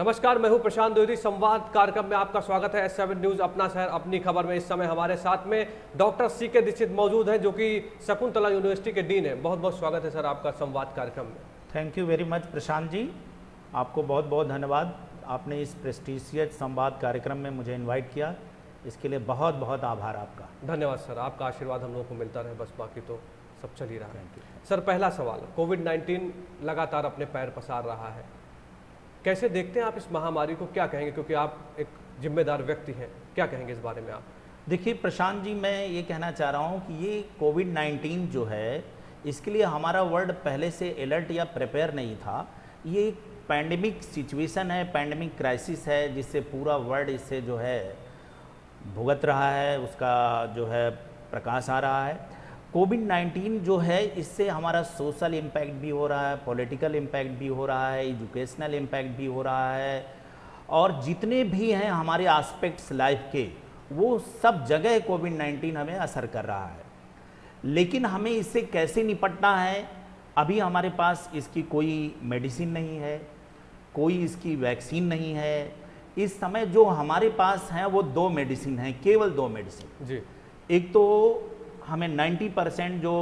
नमस्कार, मैं हूं प्रशांत द्विवेदी। संवाद कार्यक्रम में आपका स्वागत है। S7 न्यूज अपना शहर अपनी खबर में इस समय हमारे साथ में डॉक्टर CK दीक्षित मौजूद हैं, जो कि शकुंतला यूनिवर्सिटी के डीन है। बहुत बहुत स्वागत है सर आपका संवाद कार्यक्रम में। Thank you very much Prashant ji, आपको बहुत बहुत धन्यवाद। आपने इस प्रेस्टिजियस संवाद कार्यक्रम में मुझे इन्वाइट किया, इसके लिए बहुत बहुत आभार आपका। धन्यवाद सर, आपका आशीर्वाद हम लोगों को मिलता रहे, बस बाकी तो सब चल ही रहा है। सर, पहला सवाल, कोविड-19 लगातार अपने पैर पसार रहा है, कैसे देखते हैं आप इस महामारी को, क्या कहेंगे, क्योंकि आप एक जिम्मेदार व्यक्ति हैं, क्या कहेंगे इस बारे में आप? देखिए प्रशांत जी, मैं ये कहना चाह रहा हूँ कि ये कोविड-19 जो है, इसके लिए हमारा वर्ल्ड पहले से अलर्ट या प्रिपेयर नहीं था। ये एक पैंडेमिक सिचुएशन है, पैंडेमिक क्राइसिस है, जिससे पूरा वर्ल्ड इससे जो है भुगत रहा है, उसका जो है प्रकाश आ रहा है। कोविड-19 जो है, इससे हमारा सोशल इम्पैक्ट भी हो रहा है, पॉलिटिकल इम्पैक्ट भी हो रहा है, एजुकेशनल इम्पैक्ट भी हो रहा है, और जितने भी हैं हमारे एस्पेक्ट्स लाइफ के, वो सब जगह कोविड-19 हमें असर कर रहा है। लेकिन हमें इससे कैसे निपटना है, अभी हमारे पास इसकी कोई मेडिसिन नहीं है, कोई इसकी वैक्सीन नहीं है। इस समय जो हमारे पास हैं वो 2 मेडिसिन हैं, केवल 2 मेडिसिन जी। एक तो हमें 90% जो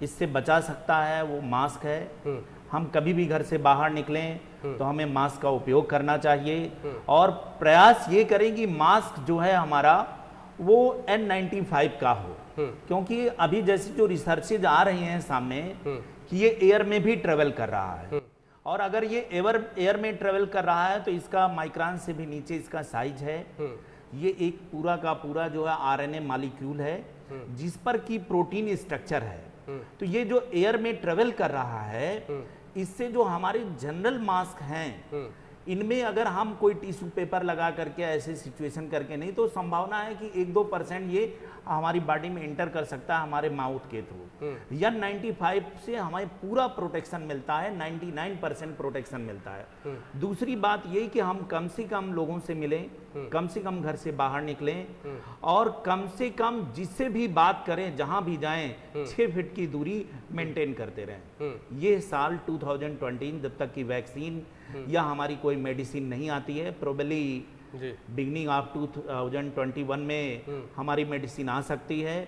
इससे बचा सकता है वो मास्क है। हम कभी भी घर से बाहर निकलें तो हमें मास्क का उपयोग करना चाहिए, और प्रयास ये करें कि मास्क जो है हमारा वो N95 का हो, क्योंकि अभी जैसी जो रिसर्चेज आ रही हैं सामने कि ये एयर में भी ट्रेवल कर रहा है, और अगर ये एयर में ट्रेवल कर रहा है तो इसका माइक्रोन से भी नीचे इसका साइज है। ये एक पूरा का पूरा जो है RNA मॉलिक्यूल है, जिस पर की प्रोटीन स्ट्रक्चर है। तो ये जो एयर में ट्रेवल कर रहा है, इससे जो हमारे जनरल मास्क हैं, इनमें अगर हम कोई टिश्यू पेपर लगा करके ऐसे सिचुएशन करके नहीं, तो संभावना है कि 1-2% ये हमारी बॉडी में एंटर कर सकता है हमारे माउथ के थ्रू। या 95 से हमें पूरा प्रोटेक्शन मिलता है, 99% प्रोटेक्शन मिलता है। दूसरी बात ये कि हम कम से कम लोगों से मिलें, कम से कम घर से बाहर निकलें, और कम से कम जिससे भी बात करें, जहां भी जाएं, 6 फीट की दूरी मेंटेन करते रहें। ये साल 2020, जब तक की वैक्सीन या हमारी कोई मेडिसिन नहीं आती है, प्रोबेबली बिगनिंग ऑफ 2021 में हमारी मेडिसिन आ सकती है,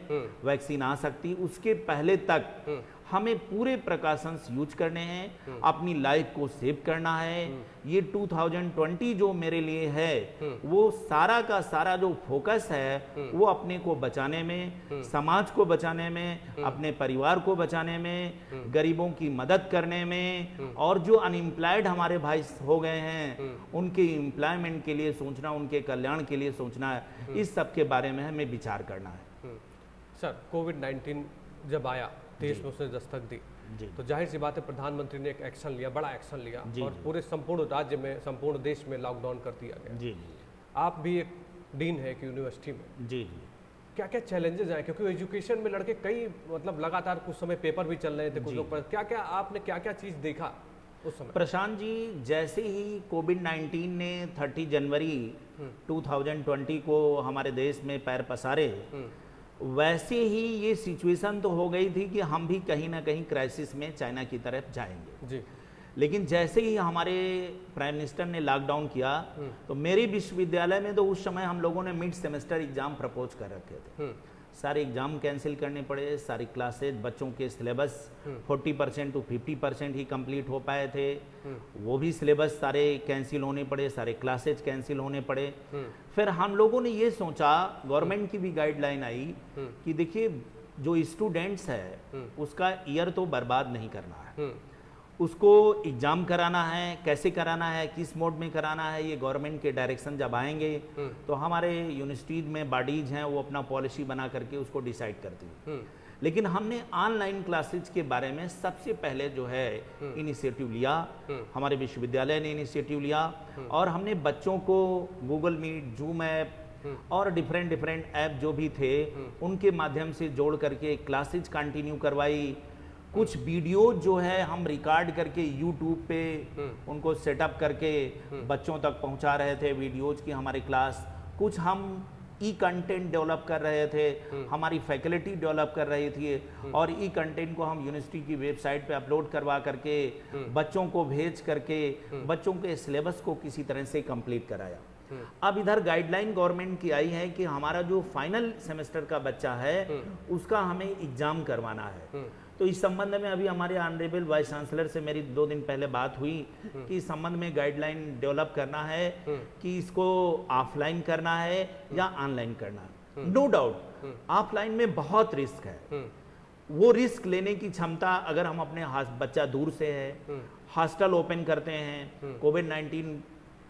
वैक्सीन आ सकती है। उसके पहले तक हमें पूरे प्रिकॉशंस यूज करने हैं, अपनी लाइफ को सेव करना है। ये 2020 जो मेरे लिए है, वो सारा का सारा जो फोकस है वो अपने को बचाने में, समाज को बचाने में, अपने परिवार को बचाने में, गरीबों की मदद करने में, और जो अनएम्प्लॉयड हमारे भाई हो गए हैं उनके एम्प्लॉयमेंट के लिए सोचना, उनके कल्याण के लिए सोचना है। इस सब के बारे में हमें विचार करना है। सर, कोविड-19 जब आया, देश में उसने दस्तक दी, तो जाहिर सी बात है प्रधानमंत्री ने एक एक्शन लिया, बड़ा एक्शन लिया, और पूरे संपूर्ण राज्य में, संपूर्ण देश में लॉकडाउन कर दिया गया। आप भी एक डीन है एक यूनिवर्सिटी में, क्या क्या चैलेंजेस आए, क्योंकि एजुकेशन में लड़के कई मतलब लगातार कुछ समय पेपर भी चल रहे थे, कुछ लोग पर आपने क्या क्या चीज देखा उस समय? प्रशांत जी, जैसे ही कोविड-19 ने 30 जनवरी 2020 को हमारे देश में पैर पसारे, वैसे ही ये सिचुएशन तो हो गई थी कि हम भी कहीं ना कहीं क्राइसिस में चाइना की तरफ जाएंगे जी। लेकिन जैसे ही हमारे प्राइम मिनिस्टर ने लॉकडाउन किया, तो मेरे विश्वविद्यालय में तो उस समय हम लोगों ने मिड सेमेस्टर एग्जाम प्रपोज कर रखे थे। सारे एग्जाम कैंसिल करने पड़े, सारी क्लासेज, बच्चों के सिलेबस 40% to 50% ही कंप्लीट हो पाए थे, वो भी सिलेबस सारे कैंसिल होने पड़े, सारे क्लासेज कैंसिल होने पड़े। फिर हम लोगों ने ये सोचा, गवर्नमेंट की भी गाइडलाइन आई कि देखिए जो स्टूडेंट्स है उसका ईयर तो बर्बाद नहीं करना है, उसको एग्जाम कराना है, कैसे कराना है, किस मोड में कराना है, ये गवर्नमेंट के डायरेक्शन जब आएंगे तो हमारे यूनिवर्सिटीज में बॉडीज हैं वो अपना पॉलिसी बना करके उसको डिसाइड करती है। लेकिन हमने ऑनलाइन क्लासेज के बारे में सबसे पहले जो है इनिशिएटिव लिया, हमारे विश्वविद्यालय ने इनिशिएटिव लिया, और हमने बच्चों को गूगल मीट, जूम ऐप और डिफरेंट ऐप जो भी थे उनके माध्यम से जोड़ करके क्लासेज कंटिन्यू करवाई। कुछ वीडियो जो है हम रिकॉर्ड करके यूट्यूब पे उनको सेटअप करके बच्चों तक पहुंचा रहे थे वीडियोज की हमारी क्लास। कुछ हम ई कंटेंट डेवलप कर रहे थे, हमारी फैकल्टी डेवलप कर रही थी, और ई कंटेंट को हम यूनिवर्सिटी की वेबसाइट पे अपलोड करवा करके बच्चों को भेज करके बच्चों के सिलेबस को किसी तरह से कंप्लीट कराया। अब इधर गाइडलाइन गवर्नमेंट की आई है कि हमारा जो फाइनल सेमेस्टर का बच्चा है उसका हमें एग्जाम करवाना है। तो इस संबंध में अभी हमारे ऑनरेबल वाइस चांसलर से मेरी 2 दिन पहले बात हुई कि इस संबंध में गाइडलाइन डेवलप करना है कि इसको ऑफलाइन करना है या ऑनलाइन करना है। नो डाउट ऑफलाइन में बहुत रिस्क है, वो रिस्क लेने की क्षमता अगर हम अपने बच्चा दूर से है, हॉस्टल ओपन करते हैं, कोविड-19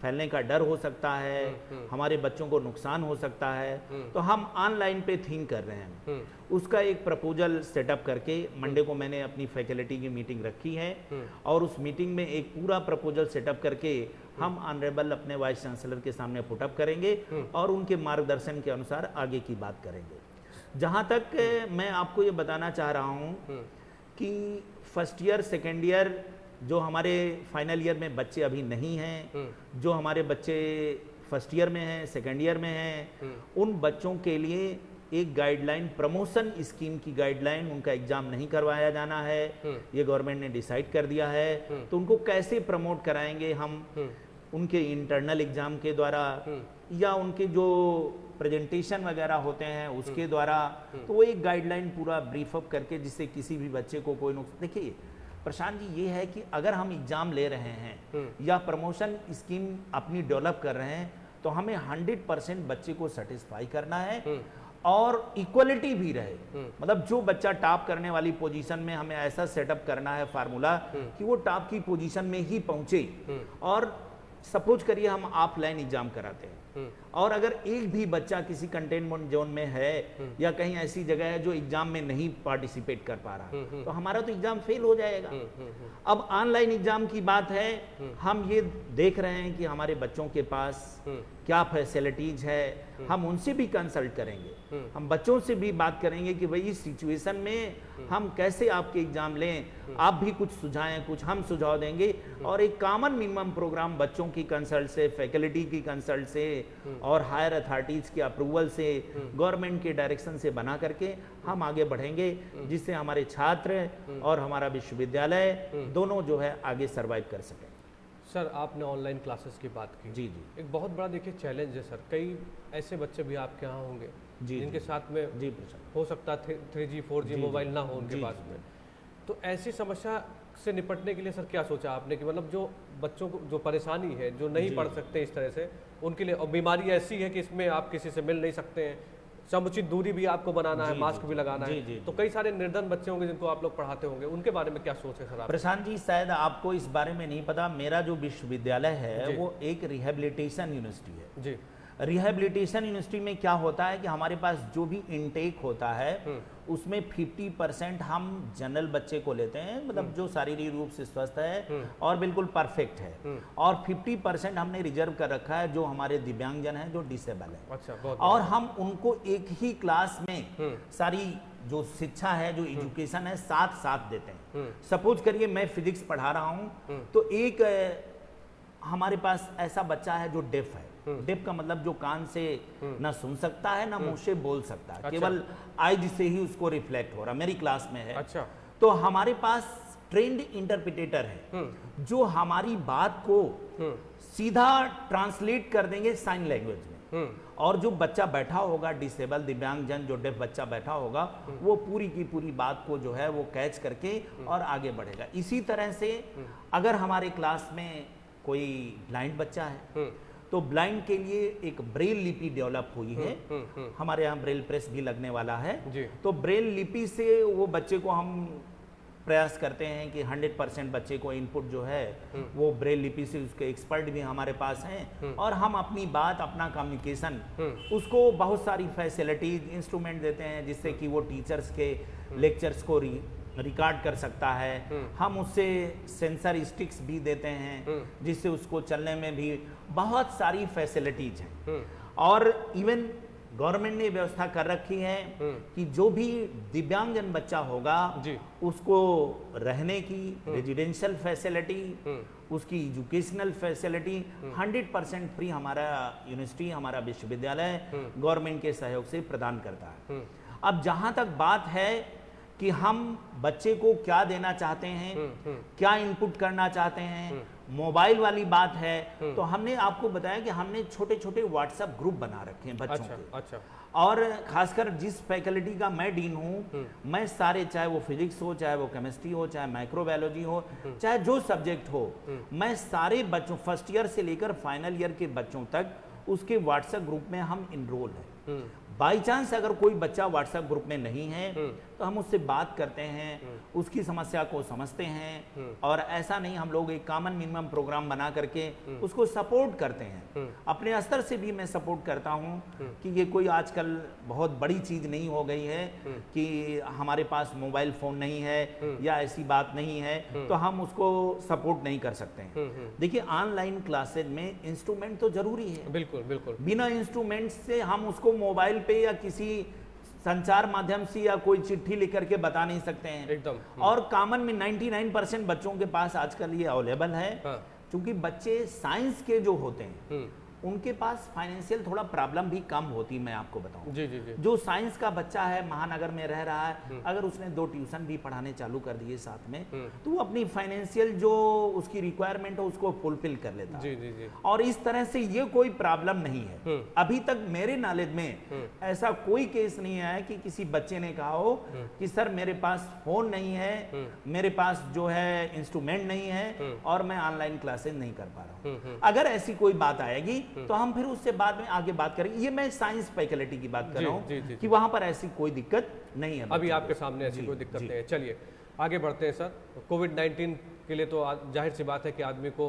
फैलने का डर हो सकता है, हमारे बच्चों को नुकसान हो सकता है, तो हम ऑनलाइन पे थिंक कर रहे हैं। उसका एक प्रपोजल सेटअप करके मंडे को मैंने अपनी फैकल्टी की मीटिंग रखी है और उस मीटिंग में एक पूरा प्रपोजल सेटअप करके हम ऑनरेबल अपने वाइस चांसलर के सामने पुटअप करेंगे और उनके मार्गदर्शन के अनुसार आगे की बात करेंगे। जहां तक मैं आपको ये बताना चाह रहा हूं कि फर्स्ट ईयर सेकेंड ईयर जो हमारे फाइनल ईयर में बच्चे अभी नहीं हैं, जो हमारे बच्चे फर्स्ट ईयर में हैं, सेकेंड ईयर में हैं, उन बच्चों के लिए एक गाइडलाइन, प्रमोशन स्कीम की गाइडलाइन, उनका एग्जाम नहीं करवाया जाना है, ये गवर्नमेंट ने डिसाइड कर दिया है। तो उनको कैसे प्रमोट कराएंगे हम, उनके इंटरनल एग्जाम के द्वारा या उनके जो प्रेजेंटेशन वगैरह होते हैं उसके द्वारा, तो वो एक गाइडलाइन पूरा ब्रीफ अप करके जिससे किसी भी बच्चे को कोई नुकसान। देखिए प्रशांत जी, ये है कि अगर हम एग्जाम ले रहे हैं या प्रमोशन स्कीम अपनी डेवलप कर रहे हैं तो हमें 100% बच्चे को सेटिस्फाई करना है और इक्वलिटी भी रहे। मतलब जो बच्चा टॉप करने वाली पोजीशन में, हमें ऐसा सेटअप करना है फार्मूला कि वो टॉप की पोजीशन में ही पहुंचे। और सपोज करिए हम ऑफलाइन एग्जाम कराते हैं और अगर एक भी बच्चा किसी कंटेनमेंट जोन में है या कहीं ऐसी जगह है जो एग्जाम में नहीं पार्टिसिपेट कर पा रहा, तो हमारा तो एग्जाम फेल हो जाएगा। अब ऑनलाइन एग्जाम की बात है, हम ये देख रहे हैं कि हमारे बच्चों के पास क्या फैसिलिटीज है, हम उनसे भी कंसल्ट करेंगे, हम बच्चों से भी बात करेंगे कि भाई इस सिचुएशन में हम कैसे आपके एग्जाम लें, आप भी कुछ सुझाएं, कुछ हम सुझाव देंगे और एक कॉमन मिनिमम प्रोग्राम बच्चों की कंसल्ट से, फैकल्टी की कंसल्ट से और हायर अथॉरिटीज के अप्रूवल से, गवर्नमेंट के डायरेक्शन से बना करके हम आगे बढ़ेंगे, जिससे हमारे छात्र और हमारा विश्वविद्यालय दोनों जो है आगे सर्वाइव कर सकें। सर, आपने ऑनलाइन क्लासेस की बात की। जी जी। एक बहुत बड़ा देखिए चैलेंज है सर, कई ऐसे बच्चे भी आपके यहाँ होंगे जिनके साथ में जी हो सकता है 3G 4G मोबाइल ना हो उनके पास में, तो ऐसी समस्या से निपटने के लिए सर क्या सोचा आपने कि मतलब जो बच्चों को जो परेशानी है, जो नहीं पढ़ सकते इस तरह से, उनके लिए, और बीमारी ऐसी है कि इसमें आप किसी से मिल नहीं सकते हैं, समुचित दूरी भी आपको बनाना है, मास्क भी लगाना है, तो कई सारे निर्धन बच्चे होंगे जिनको आप लोग पढ़ाते होंगे, उनके बारे में क्या सोच है सर आप? प्रशांत जी, शायद आपको इस बारे में नहीं पता, मेरा जो विश्वविद्यालय है वो एक रिहेबिलिटेशन यूनिवर्सिटी है जी। रिहेबिलिटेशन यूनिवर्सिटी में क्या होता है कि हमारे पास जो भी इनटेक होता है उसमें 50% हम जनरल बच्चे को लेते हैं, मतलब जो शारीरिक रूप से स्वस्थ है और बिल्कुल परफेक्ट है, और 50% हमने रिजर्व कर रखा है जो हमारे दिव्यांगजन हैं, जो डिसेबल है। अच्छा, और हम उनको एक ही क्लास में सारी जो शिक्षा है, जो एजुकेशन है, साथ साथ देते हैं। सपोज करिए मैं फिजिक्स पढ़ा रहा हूं तो एक हमारे पास ऐसा बच्चा है जो डेफ है। डेफ का मतलब जो कान से ना सुन सकता है ना मुंह से बोल सकता है, केवल आइज से ही उसको रिफ्लेक्ट हो रहा, मेरी क्लास में है। अच्छा। तो हमारे पास ट्रेंड इंटरप्रिटेटर है जो हमारी बात को सीधा ट्रांसलेट कर देंगे साइन लैंग्वेज में, और जो बच्चा बैठा होगा, डिसेबल दिव्यांगजन जो डेफ बच्चा बैठा होगा, वो पूरी की पूरी बात को जो है वो कैच करके और आगे बढ़ेगा। इसी तरह से अगर हमारे क्लास में कोई ब्लाइंड बच्चा है तो ब्लाइंड के लिए एक ब्रेल लिपि डेवलप हुई है, हमारे यहाँ ब्रेल प्रेस भी लगने वाला है जी। तो ब्रेल लिपि से वो बच्चे को हम प्रयास करते हैं कि 100% बच्चे को इनपुट जो है वो ब्रेल लिपि से, उसके एक्सपर्ट भी हमारे पास हैं और हम अपनी बात, अपना कम्युनिकेशन, उसको बहुत सारी फैसिलिटीज, इंस्ट्रूमेंट देते हैं जिससे कि वो टीचर्स के लेक्चर्स को रिकॉर्ड कर सकता है। हम उससे सेंसर स्टिक्स भी देते हैं जिससे उसको चलने में भी बहुत सारी फैसिलिटीज हैं। और इवन गवर्नमेंट ने व्यवस्था कर रखी है कि जो भी दिव्यांगजन बच्चा होगा उसको रहने की रेजिडेंशियल फैसिलिटी उसकी एजुकेशनल फैसिलिटी 100% फ्री हमारा यूनिवर्सिटी, हमारा विश्वविद्यालय गवर्नमेंट के सहयोग से प्रदान करता है। अब जहां तक बात है कि हम बच्चे को क्या देना चाहते हैं, क्या इनपुट करना चाहते हैं, मोबाइल वाली बात है, तो हमने आपको बताया कि हमने छोटे छोटे व्हाट्सएप ग्रुप बना रखे हैं बच्चों के। अच्छा। और खासकर जिस फैकल्टी का मैं डीन हूँ, मैं सारे, चाहे वो फिजिक्स हो, चाहे वो केमिस्ट्री हो, चाहे माइक्रोबायोलॉजी हो, चाहे जो सब्जेक्ट हो, मैं सारे बच्चों फर्स्ट ईयर से लेकर फाइनल ईयर के बच्चों तक उसके व्हाट्सएप ग्रुप में हम इनरोल हैं। बाई चांस अगर कोई बच्चा व्हाट्सएप ग्रुप में नहीं है तो हम उससे बात करते हैं, उसकी समस्या को समझते हैं, और ऐसा नहीं, हम लोग एक कॉमन मिनिमम प्रोग्राम बना करके उसको सपोर्ट करते हैं। अपने स्तर से भी मैं सपोर्ट करता हूं कि ये कोई आजकल बहुत बड़ी चीज नहीं हो गई है कि हमारे पास मोबाइल फोन नहीं है या ऐसी बात नहीं है तो हम उसको सपोर्ट नहीं कर सकते हैं। देखिए, ऑनलाइन क्लासेज में इंस्ट्रूमेंट तो जरूरी है, बिल्कुल बिल्कुल। बिना इंस्ट्रूमेंट से हम उसको मोबाइल पे या किसी संचार माध्यम से या कोई चिट्ठी लिख करके बता नहीं सकते हैं एकदम। और कॉमन में 99% बच्चों के पास आजकल ये अवेलेबल है। हाँ। क्योंकि बच्चे साइंस के जो होते हैं उनके पास फाइनेंशियल थोड़ा प्रॉब्लम भी कम होती, मैं आपको बताऊं। जी जी जी। जो साइंस का बच्चा है, महानगर में रह रहा है, अगर उसने 2 ट्यूशन भी पढ़ाने चालू कर दिए साथ में, तो वो अपनी फाइनेंशियल जो उसकी रिक्वायरमेंट है उसको फुलफिल कर लेता है। जी जी जी। और इस तरह से ये कोई प्रॉब्लम नहीं है। अभी तक मेरे नॉलेज में ऐसा कोई केस नहीं आया कि किसी बच्चे ने कहा हो कि सर मेरे पास फोन नहीं है, मेरे पास जो है इंस्ट्रूमेंट नहीं है और मैं ऑनलाइन क्लासेस नहीं कर पा रहा हूँ। अगर ऐसी कोई बात आएगी तो हम फिर उससे बाद में आगे बात करेंगे। ये मैं साइंस फैकल्टी की बात कर रहा हूँ कि वहां पर ऐसी कोई दिक्कत नहीं है। अभी आपके सामने ऐसी कोई दिक्कत नहीं है। चलिए आगे बढ़ते हैं सर। कोविड-19 के लिए तो जाहिर सी बात है कि आदमी को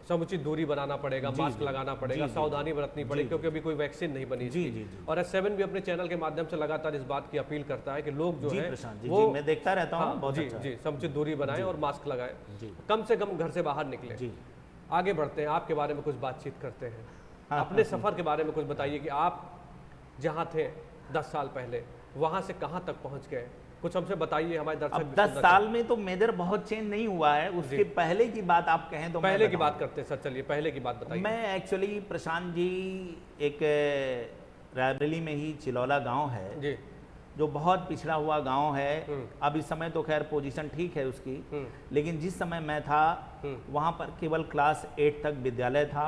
समुचित दूरी बनाना पड़ेगा, मास्क लगाना पड़ेगा, सावधानी बरतनी पड़ेगी, क्योंकि अभी कोई वैक्सीन नहीं बनी इसकी। और S7 भी अपने चैनल के माध्यम से लगातार इस बात की अपील करता है कि लोग जो है वो मैं देखता रहता हूँ, बहुत जी जी समुचित दूरी बनाएं और मास्क लगाएं, कम से कम घर से बाहर निकले। आगे बढ़ते हैं, आपके बारे में कुछ बातचीत करते हैं। अपने सफर के बारे में कुछ बताइए कि आप जहां थे 10 साल पहले, वहां से कहां तक पहुंच गए, कुछ हमसे बताइए। हमारे दर्शक अब 10 साल में तो मेजर बहुत चेंज नहीं हुआ है। उसके पहले की बात आप कहें तो पहले की बात करते हैं सर। चलिए पहले की बात बताइए। मैं एक्चुअली प्रशांत जी, एक रायबरेली में ही चिलौला गांव है जी, जो बहुत पिछड़ा हुआ गांव है। अब इस समय तो खैर पोजीशन ठीक है उसकी, लेकिन जिस समय मैं था वहां पर केवल क्लास 8 तक विद्यालय था,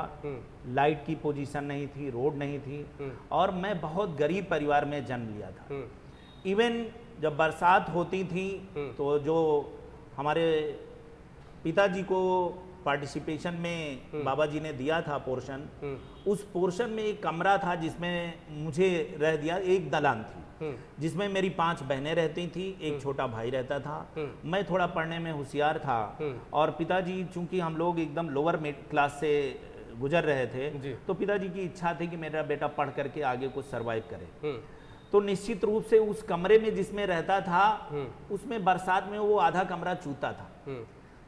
लाइट की पोजीशन नहीं थी, रोड नहीं थी, और मैं बहुत गरीब परिवार में जन्म लिया था। इवन जब बरसात होती थी तो जो हमारे पिताजी को पार्टिसिपेशन में बाबा जी ने दिया था पोर्शन, उस पोर्शन में एक कमरा था जिसमें मुझे रह दिया। एक दलान थी जिसमें मेरी 5 बहनें रहती थी, एक छोटा भाई रहता था। मैं थोड़ा पढ़ने में होशियार था और पिताजी, चूंकि हम लोग एकदम लोअर मिडिल क्लास से गुजर रहे थे, तो पिताजी की इच्छा थी कि मेरा बेटा पढ़ करके आगे कुछ सरवाइव करे। तो निश्चित रूप से उस कमरे में जिसमें रहता था उसमें बरसात में वो आधा कमरा चूता था।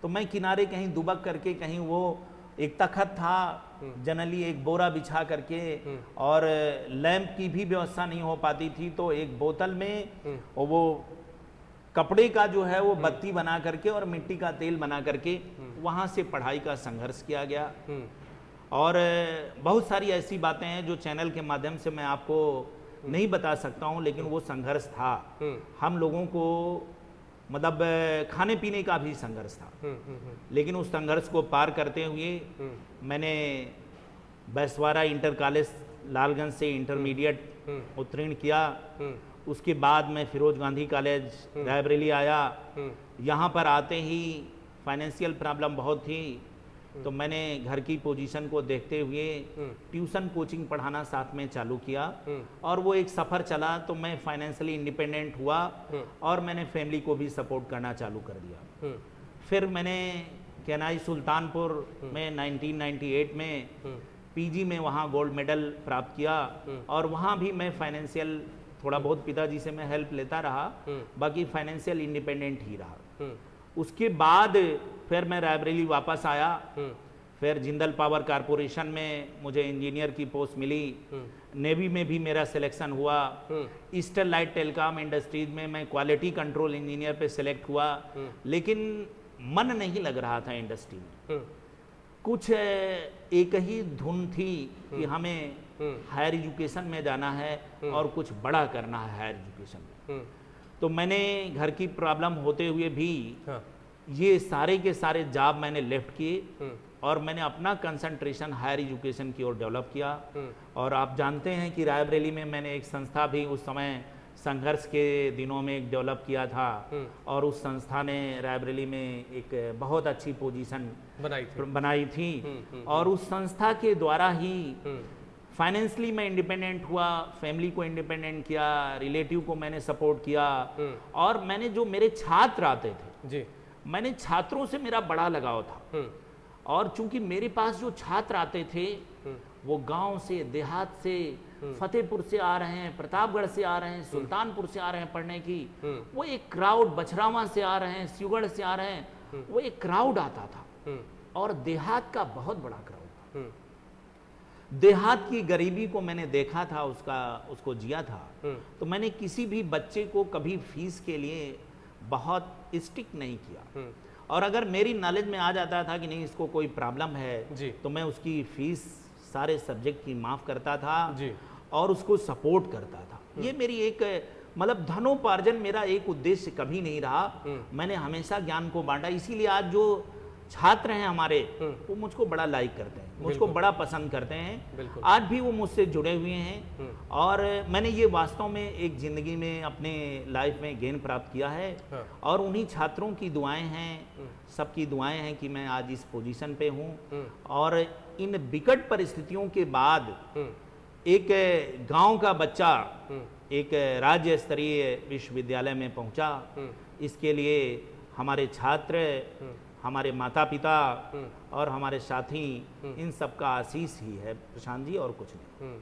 तो मैं किनारे कहीं दुबक करके, कहीं वो एक तखत था, जनरली एक बोरा बिछा करके, और लैंप की भी व्यवस्था नहीं हो पाती थी, तो एक बोतल में और वो कपड़े का जो है वो बत्ती बना करके और मिट्टी का तेल बना करके वहां से पढ़ाई का संघर्ष किया गया। और बहुत सारी ऐसी बातें हैं जो चैनल के माध्यम से मैं आपको नहीं बता सकता हूं, लेकिन वो संघर्ष था। हम लोगों को मतलब खाने पीने का भी संघर्ष था, लेकिन उस संघर्ष को पार करते हुए मैंने बैसवारा इंटर कॉलेज लालगंज से इंटरमीडिएट उत्तीर्ण किया। उसके बाद मैं फिरोज गांधी कॉलेज रायबरेली आया। यहाँ पर आते ही फाइनेंशियल प्रॉब्लम बहुत थी, तो मैंने घर की पोजीशन को देखते हुए ट्यूशन कोचिंग पढ़ाना साथ में चालू किया, और वो एक सफ़र चला। तो मैं फाइनेंशियली इंडिपेंडेंट हुआ और मैंने फैमिली को भी सपोर्ट करना चालू कर दिया। फिर मैंने केनाई सुल्तानपुर में 1998 में पीजी में वहाँ गोल्ड मेडल प्राप्त किया, और वहाँ भी मैं फाइनेंशियल थोड़ा बहुत पिताजी से मैं हेल्प लेता रहा, बाकी फाइनेंशियल इंडिपेंडेंट ही रहा। उसके बाद फिर मैं रायबरेली वापस आया। फिर जिंदल पावर कारपोरेशन में मुझे इंजीनियर की पोस्ट मिली। नेवी में भी मेरा सिलेक्शन हुआ। ईस्टर्न लाइट टेलीकॉम इंडस्ट्रीज में मैं क्वालिटी कंट्रोल इंजीनियर पे सिलेक्ट हुआ, लेकिन मन नहीं लग रहा था इंडस्ट्री में। कुछ एक ही धुन थी कि हमें हायर एजुकेशन में जाना है और कुछ बड़ा करना है हायर एजुकेशन में। तो मैंने घर की प्रॉब्लम होते हुए भी ये सारे के सारे जॉब मैंने लेफ्ट किए और मैंने अपना कंसंट्रेशन हायर एजुकेशन की ओर डेवलप किया। और आप जानते हैं कि रायबरेली में मैंने एक संस्था भी उस समय संघर्ष के दिनों में एक डेवलप किया था और उस संस्था ने रायबरेली में एक बहुत अच्छी पोजीशन बनाई थी और उस संस्था के द्वारा ही फाइनेंशियली मैं इंडिपेंडेंट हुआ, फैमिली को इंडिपेंडेंट किया, रिलेटिव को मैंने सपोर्ट किया और मैंने जो मेरे छात्र आते थे जी, मैंने छात्रों से मेरा बड़ा लगाव था और चूंकि मेरे पास जो छात्र आते थे वो गांव से, देहात से, फतेहपुर से आ रहे हैं, प्रतापगढ़ से आ रहे हैं, सुल्तानपुर से आ रहे हैं पढ़ने की, वो एक क्राउड, बछरावा से आ रहे हैं, सिवगढ़ से आ रहे हैं, वो एक क्राउड आता था और देहात का बहुत बड़ा क्राउड था। देहात की गरीबी को मैंने देखा था, उसको जिया था। तो मैंने किसी भी बच्चे को कभी फीस के लिए बहुत स्टिक नहीं किया और अगर मेरी नॉलेज में आ जाता था कि नहीं इसको कोई प्रॉब्लम है तो मैं उसकी फीस सारे सब्जेक्ट की माफ करता था जी। और उसको सपोर्ट करता था। ये मेरी एक मतलब धनोपार्जन मेरा एक उद्देश्य कभी नहीं रहा। मैंने हमेशा ज्ञान को बांटा, इसीलिए आज जो छात्र हैं हमारे वो मुझको बड़ा लाइक करते हैं, मुझको बड़ा पसंद करते हैं, आज भी वो मुझसे जुड़े हुए हैं और मैंने ये वास्तव में एक जिंदगी में अपने लाइफ में गेन प्राप्त किया है और उन्हीं छात्रों की दुआएं हैं, सबकी दुआएं हैं कि मैं आज इस पोजीशन पे हूँ। और इन विकट परिस्थितियों के बाद एक गांव का बच्चा एक राज्य स्तरीय विश्वविद्यालय में पहुंचा, इसके लिए हमारे छात्र, हमारे माता पिता और हमारे साथी, इन सब का आशीष ही है प्रशांत जी, और कुछ नहीं।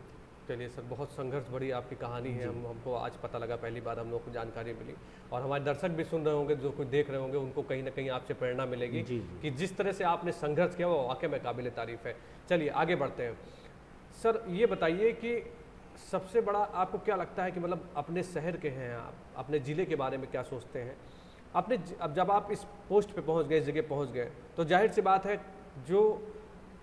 चलिए सर, बहुत संघर्ष भरी आपकी कहानी है, हमको आज पता लगा, पहली बार हम लोग को जानकारी मिली और हमारे दर्शक भी सुन रहे होंगे, जो कोई देख रहे होंगे, उनको कहीं ना कहीं आपसे प्रेरणा मिलेगी कि जिस तरह से आपने संघर्ष किया वो वाकई में काबिल तारीफ है। चलिए आगे बढ़ते हैं। सर ये बताइए कि सबसे बड़ा आपको क्या लगता है कि मतलब अपने शहर के हैं आप, अपने ज़िले के बारे में क्या सोचते हैं? अपने अब जब आप इस पोस्ट पे पहुंच गए, इस जगह पहुंच गए, तो जाहिर सी बात है जो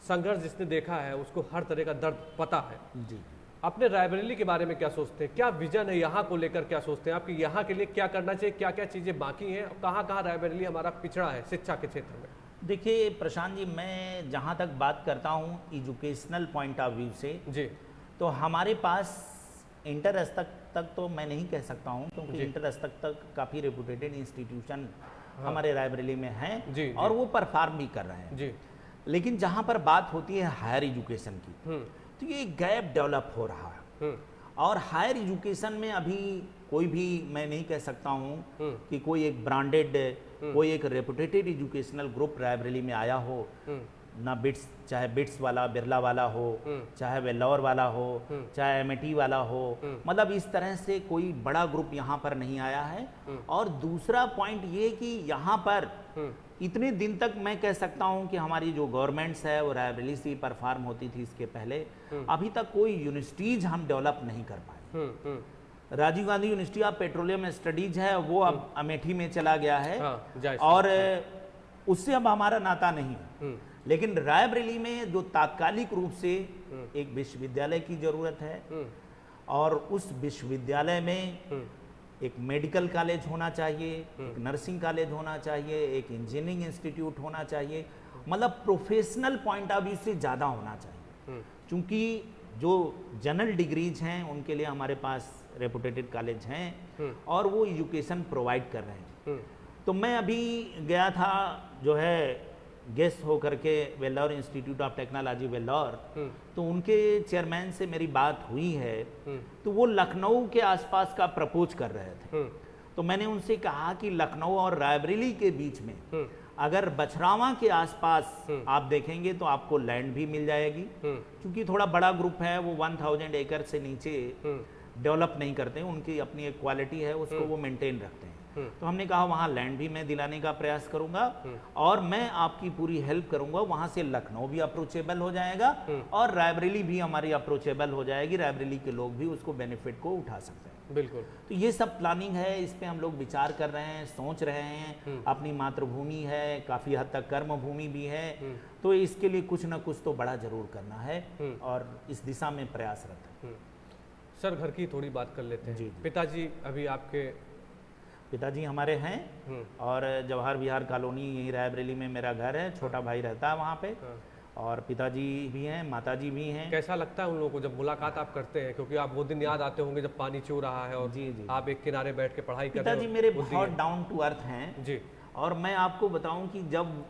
संघर्ष जिसने देखा है उसको हर तरह का दर्द पता है जी। अपने रायबरेली के बारे में क्या सोचते हैं? क्या विजन है यहाँ को लेकर? क्या सोचते हैं आपकी यहाँ के लिए क्या करना चाहिए, क्या क्या चीज़ें बाकी हैं, कहाँ कहाँ रायबरेली हमारा पिछड़ा है शिक्षा के क्षेत्र में? देखिए प्रशांत जी, मैं जहाँ तक बात करता हूँ एजुकेशनल पॉइंट ऑफ व्यू से जी, तो हमारे पास इंटर तक तो मैं नहीं कह सकता हूँ, क्योंकि इंटर तक काफ़ी रेपुटेटेड इंस्टीट्यूशन हमारे रायबरेली में हैं और वो परफॉर्म भी कर रहे हैं जी। लेकिन जहाँ पर बात होती है हायर एजुकेशन की, तो ये गैप डेवलप हो रहा है और हायर एजुकेशन में अभी कोई भी मैं नहीं कह सकता हूँ कि कोई एक ब्रांडेड, कोई एक रेपुटेटेड एजुकेशनल ग्रुप रायबरेली में आया हो ना। बिट्स, चाहे बिट्स वाला, बिरला वाला हो, चाहे वेल्लोर वाला हो, चाहे एमआईटी वाला हो, मतलब इस तरह से कोई बड़ा ग्रुप यहाँ पर नहीं आया है। और दूसरा पॉइंट ये कि यहाँ पर इतने दिन तक मैं कह सकता हूँ कि हमारी जो गवर्नमेंट्स है वो रायबरेली से परफॉर्म होती थी, इसके पहले अभी तक कोई यूनिवर्सिटीज हम डेवलप नहीं कर पाए। Rajiv Gandhi university of petroleum studies है, वो अब अमेठी में चला गया है और उससे अब हमारा नाता नहीं है। लेकिन रायबरेली में जो तात्कालिक रूप से एक विश्वविद्यालय की जरूरत है और उस विश्वविद्यालय में एक मेडिकल कॉलेज होना चाहिए, एक नर्सिंग कॉलेज होना चाहिए, एक इंजीनियरिंग इंस्टीट्यूट होना चाहिए, मतलब प्रोफेशनल पॉइंट ऑफ व्यू से ज़्यादा होना चाहिए। क्योंकि जो जनरल डिग्रीज हैं उनके लिए हमारे पास रेपुटेटेड कॉलेज हैं और वो एजुकेशन प्रोवाइड कर रहे हैं। तो मैं अभी गया था जो है गेस्ट होकर के Vellore institute of technology Vellore, तो उनके चेयरमैन से मेरी बात हुई है, तो वो लखनऊ के आसपास का प्रपोज कर रहे थे। तो मैंने उनसे कहा कि लखनऊ और रायबरेली के बीच में अगर बछरावा के आसपास आप देखेंगे तो आपको लैंड भी मिल जाएगी, क्योंकि थोड़ा बड़ा ग्रुप है, वो 1000 एकड़ से नीचे डेवलप नहीं करते हैं, उनकी अपनी एक क्वालिटी है, उसको वो मेंटेन रखते हैं। तो हमने कहा वहाँ लैंड भी मैं दिलाने का प्रयास करूंगा और मैं आपकी पूरी हेल्प करूंगा। वहाँ से लखनऊ भी अप्रोचेबल हो जाएगा और रायबरेली भी हमारी अप्रोचेबल हो जाएगी, रायबरेली के लोग भी उसको बेनिफिट को उठा सकते हैं। बिल्कुल। तो ये सब प्लानिंग है, इस पे हम लोग विचार कर रहे हैं, सोच रहे हैं। अपनी मातृभूमि है, काफ़ी हद तक कर्म भूमि भी है, तो इसके लिए कुछ ना कुछ तो बड़ा जरूर करना है और इस दिशा में प्रयासरत है। सर घर की थोड़ी बात कर लेते हैं। जी। पिताजी अभी आपके? पिताजी हमारे हैं और जवाहर विहार कॉलोनी यही रायबरेली में मेरा घर है, छोटा भाई रहता है वहाँ पे और पिताजी भी हैं, माताजी भी हैं। कैसा लगता है उन लोगों को जब मुलाकात आप करते हैं, क्योंकि आप वो दिन याद आते होंगे जब पानी चू रहा है और जी। आप एक किनारे बैठ के पढ़ाई कर रहे हो? पिताजी मेरे बहुत डाउन टू अर्थ हैं जी। और मैं आपको बताऊं कि जब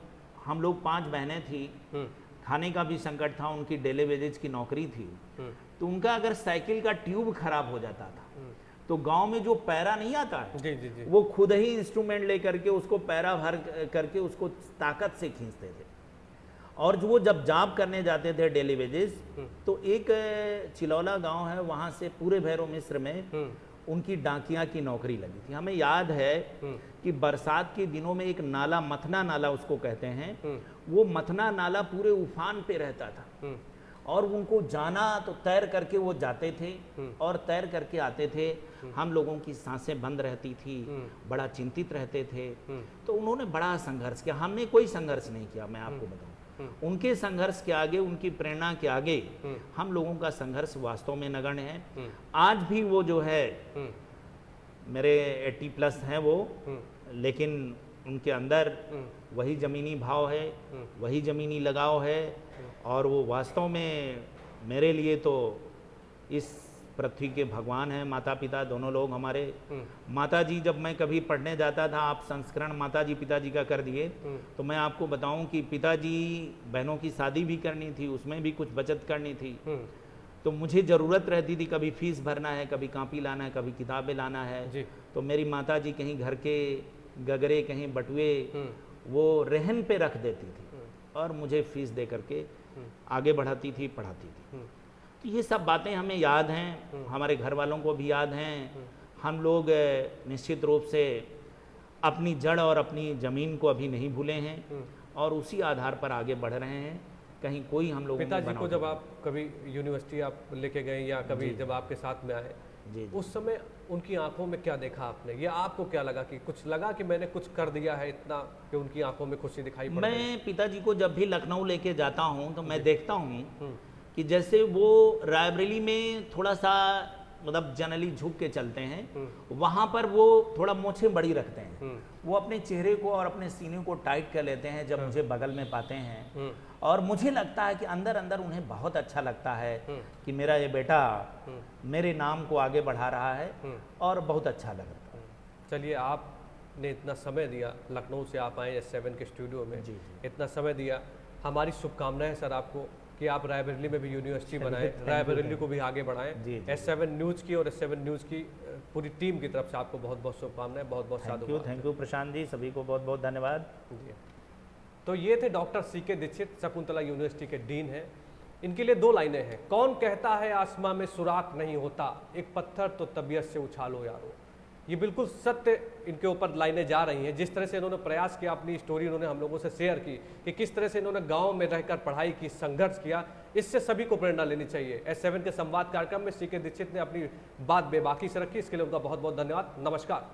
हम लोग 5 बहनें थी, खाने का भी संकट था, उनकी डेली वेजेज की नौकरी थी, तो उनका अगर साइकिल का ट्यूब खराब हो जाता था तो गांव में जो पैरा नहीं आता है जी। वो खुद ही इंस्ट्रूमेंट लेकर के उसको पैरा भर करके उसको ताकत से खींचते थे। और जो वो जब जॉब करने जाते थे डेली वेजेस, तो एक चिलौला गांव है, वहां से पूरे भैरव मिस्र में उनकी डाकिया की नौकरी लगी थी। हमें याद है कि बरसात के दिनों में एक नाला, मथना नाला उसको कहते हैं, वो मथना नाला पूरे उफान पे रहता था और उनको जाना तो तैर करके वो जाते थे और तैर करके आते थे। हम लोगों की सांसें बंद रहती थी, बड़ा चिंतित रहते थे। तो उन्होंने बड़ा संघर्ष किया, हमने कोई संघर्ष नहीं किया। मैं आपको बताऊं, उनके संघर्ष के आगे, उनकी प्रेरणा के आगे हम लोगों का संघर्ष वास्तव में नगण्य है। आज भी वो जो है मेरे 80+ हैं वो, लेकिन उनके अंदर वही जमीनी भाव है, वही जमीनी लगाव है और वो वास्तव में मेरे लिए तो इस पृथ्वी के भगवान हैं। माता पिता दोनों लोग हमारे। माताजी, जब मैं कभी पढ़ने जाता था, आप संस्करण माताजी पिताजी का कर दिए, तो मैं आपको बताऊं कि पिताजी बहनों की शादी भी करनी थी, उसमें भी कुछ बचत करनी थी, तो मुझे ज़रूरत रहती थी, कभी फीस भरना है, कभी कॉपी लाना है, कभी किताबें लाना है, तो मेरी माताजी कहीं घर के गगरे, कहीं बटुए वो रहन पे रख देती थी और मुझे फीस दे करके आगे बढ़ाती थी, पढ़ाती थी। तो ये सब बातें हमें याद हैं, हमारे घर वालों को भी याद हैं। हम लोग निश्चित रूप से अपनी जड़ और अपनी ज़मीन को अभी नहीं भूले हैं और उसी आधार पर आगे बढ़ रहे हैं। कहीं कोई हम लोग पिताजी को जब आप कभी यूनिवर्सिटी आप लेके गए या कभी जब आपके साथ में आए, उस समय उनकी आंखों में क्या देखा आपने, या आपको क्या लगा कि कुछ लगा कि मैंने कुछ कर दिया है इतना कि उनकी आंखों में खुशी दिखाई पड़ रही है? मैं पिताजी को जब भी लखनऊ लेके जाता हूँ तो मैं देखता हूँ कि जैसे वो रायबरेली में थोड़ा सा मतलब जनरली झुक के चलते हैं, वहाँ पर वो थोड़ा मोछें बड़ी रखते हैं। वो अपने चेहरे को और अपने सीने को टाइट कर लेते हैं जब मुझे बगल में पाते हैं और मुझे लगता है कि अंदर अंदर उन्हें बहुत अच्छा लगता है कि मेरा ये बेटा मेरे नाम को आगे बढ़ा रहा है और बहुत अच्छा लग रहा है। चलिए, आपने इतना समय दिया, लखनऊ से आप आए S7 के स्टूडियो में, इतना समय दिया, हमारी शुभकामनाएं सर आपको कि आप रायबरेली में भी यूनिवर्सिटी बनाएं, रायबरेली को भी आगे बढ़ाएं। S7 न्यूज़ की और S7 न्यूज़ की पूरी टीम की तरफ से आपको बहुत बहुत शुभकामनाएं, बहुत बहुत साधुवाद। थैंक यू प्रशांत जी, सभी को बहुत बहुत धन्यवाद। तो ये थे doctor C.K. Dikshit, Shakuntala university के डीन हैं। इनके लिए 2 लाइनें हैं। कौन कहता है आसमां में सुराख नहीं होता, एक पत्थर तो तबीयत से उछालो यारो। ये बिल्कुल सत्य इनके ऊपर लाइनें जा रही हैं। जिस तरह से इन्होंने प्रयास किया, अपनी स्टोरी इन्होंने हम लोगों से शेयर की कि किस तरह से इन्होंने गांव में रहकर पढ़ाई की, संघर्ष किया, इससे सभी को प्रेरणा लेनी चाहिए। S7 के संवाद कार्यक्रम में C.K. दीक्षित ने अपनी बात बेबाकी से रखी, इसके लिए उनका बहुत बहुत धन्यवाद। नमस्कार।